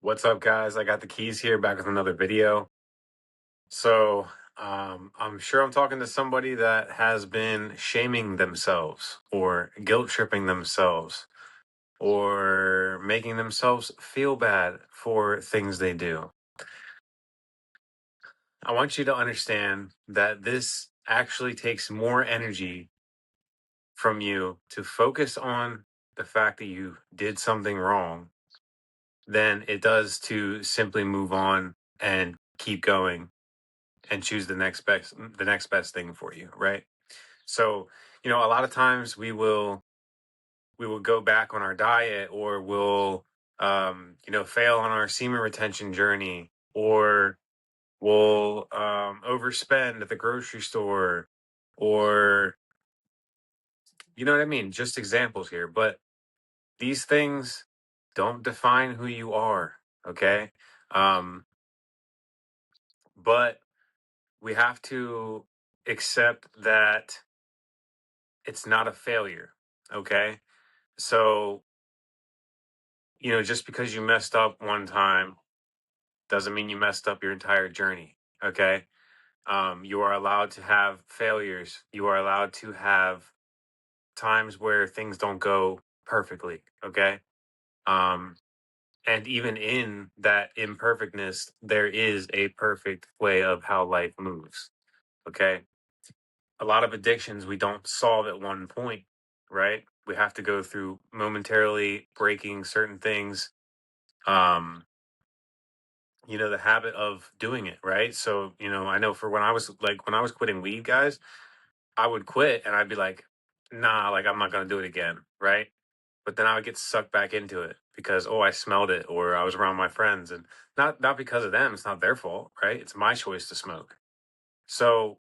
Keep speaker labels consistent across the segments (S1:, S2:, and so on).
S1: What's up, guys? I got the keys here back with another video. So, I'm sure I'm talking to somebody that has been shaming themselves or guilt tripping themselves or making themselves feel bad for things they do. I want you to understand that this actually takes more energy from you to focus on the fact that you did something wrong than it does to simply move on and keep going and choose the next best thing for you, right? So, a lot of times we will go back on our diet, or we'll fail on our semen retention journey, or we'll overspend at the grocery store, or you know what I mean? Just examples here, but these things don't define who you are, okay? Um, but we have to accept that it's not a failure. Okay. So, just because you messed up one time doesn't mean you messed up your entire journey. Okay. You are allowed to have failures. You are allowed to have times where things don't go perfectly. Okay. Um, and even in that imperfectness, there is a perfect way of how life moves. Okay. A lot of addictions we don't solve at one point, right? We have to go through momentarily breaking certain things. Um, the habit of doing it, right? So, I know for when I was quitting weed, guys, I would quit and I'd be like, nah, like I'm not gonna do it again, right? But then I would get sucked back into it because I smelled it, or I was around my friends, and not because of them, it's not their fault, right? It's my choice to smoke. So,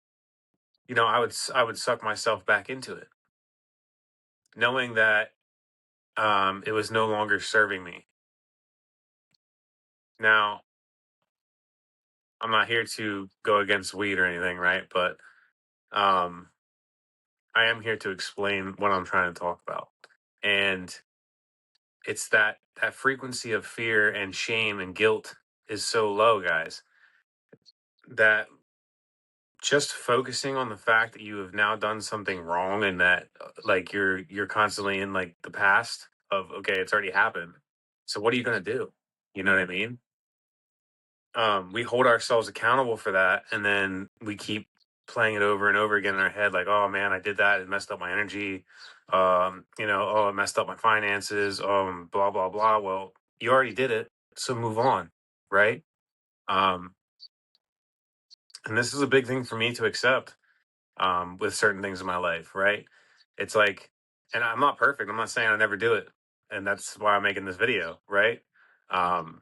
S1: I would suck myself back into it, knowing that it was no longer serving me. Now, I'm not here to go against weed or anything, right? But um, I am here to explain what I'm trying to talk about. And it's that frequency of fear and shame and guilt is so low, guys, that just focusing on the fact that you have now done something wrong, and that like you're constantly in like the past of, okay, it's already happened. So what are you going to do? You know what I mean? We hold ourselves accountable for that, and then we keep playing it over and over again in our head, like, oh man, I did that, it messed up my energy, it messed up my finances, blah blah blah. Well, you already did it, so move on, right? um and this is a big thing for me to accept, with certain things in my life, right? It's like, and I'm not perfect, I'm not saying I never do it, and that's why I'm making this video, right? um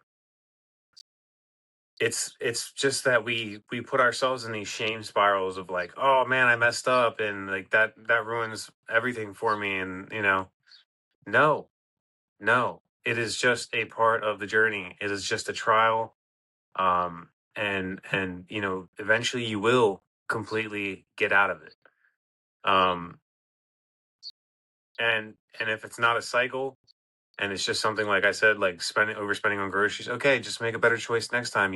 S1: it's just that we put ourselves in these shame spirals of like, oh man, I messed up, and like that ruins everything for me. And no, no, it is just a part of the journey. It is just a trial. And eventually you will completely get out of it. um and if it's not a cycle, and it's just something, like I said, like overspending on groceries, okay, just make a better choice next time.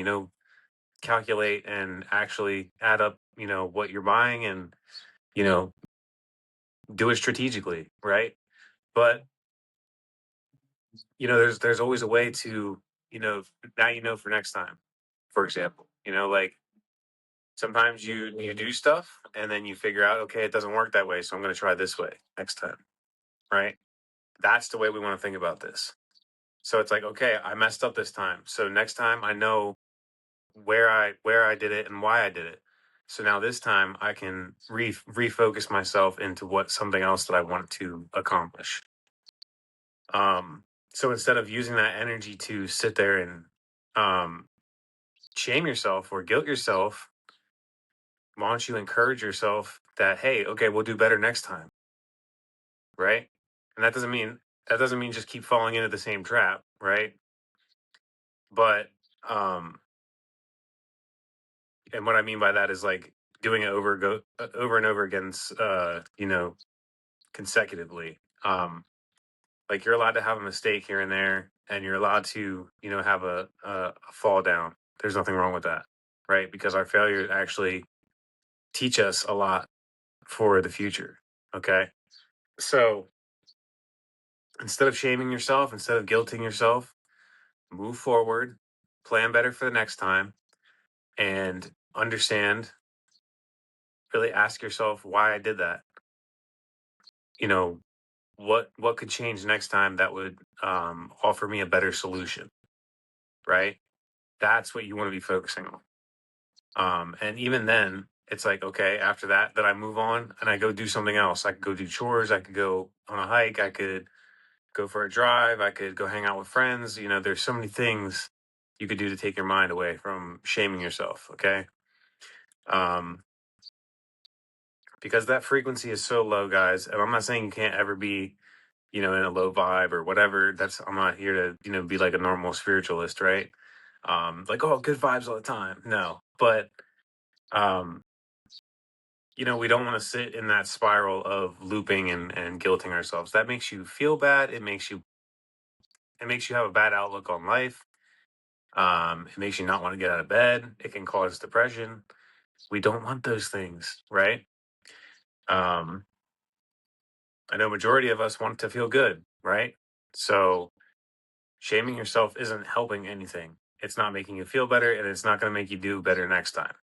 S1: Calculate and actually add up, what you're buying, and, you know, do it strategically, right? But, there's always a way to, now for next time. For example, like sometimes you do stuff and then you figure out, okay, it doesn't work that way, so I'm going to try this way next time, right? That's the way we want to think about this. So it's like, okay, I messed up this time. So next time I know where I did it and why I did it. So now this time I can refocus myself into what something else that I want to accomplish. So instead of using that energy to sit there and um, shame yourself or guilt yourself, why don't you encourage yourself that, hey, okay, we'll do better next time, right? And that doesn't mean just keep falling into the same trap, right? But um, and what I mean by that is like doing it over and over again, consecutively. Like, you're allowed to have a mistake here and there, and you're allowed to, have a fall down. There's nothing wrong with that, right? Because our failures actually teach us a lot for the future. Okay. So instead of shaming yourself, instead of guilting yourself, move forward, plan better for the next time, and understand, really ask yourself why I did that. You know, what could change next time that would offer me a better solution, right? That's what you want to be focusing on. And even then, it's like, okay, after that, then I move on and I go do something else. I could go do chores. I could go on a hike. I could go for a drive. I could go hang out with friends. There's so many things you could do to take your mind away from shaming yourself. Okay. Um, because that frequency is so low, guys. And I'm not saying you can't ever be, in a low vibe or whatever. I'm not here to, be like a normal spiritualist, right? Like, oh, good vibes all the time. No, but, um, we don't want to sit in that spiral of looping and guilting ourselves. That makes you feel bad. It makes you have a bad outlook on life. It makes you not want to get out of bed. It can cause depression. We don't want those things, right? Um, I know majority of us want to feel good, right? So shaming yourself isn't helping anything. It's not making you feel better, and it's not going to make you do better next time.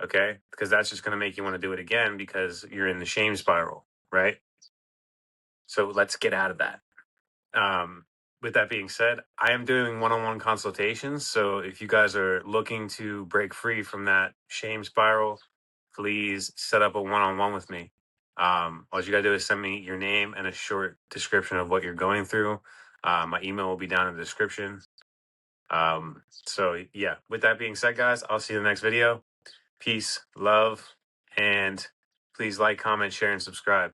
S1: Okay? Because that's just going to make you want to do it again because you're in the shame spiral, right? So let's get out of that. With that being said, I am doing one-on-one consultations. So if you guys are looking to break free from that shame spiral, please set up a one-on-one with me. All you gotta do is send me your name and a short description of what you're going through. My email will be down in the description. So yeah, with that being said, guys, I'll see you in the next video. Peace, love, and please like, comment, share, and subscribe.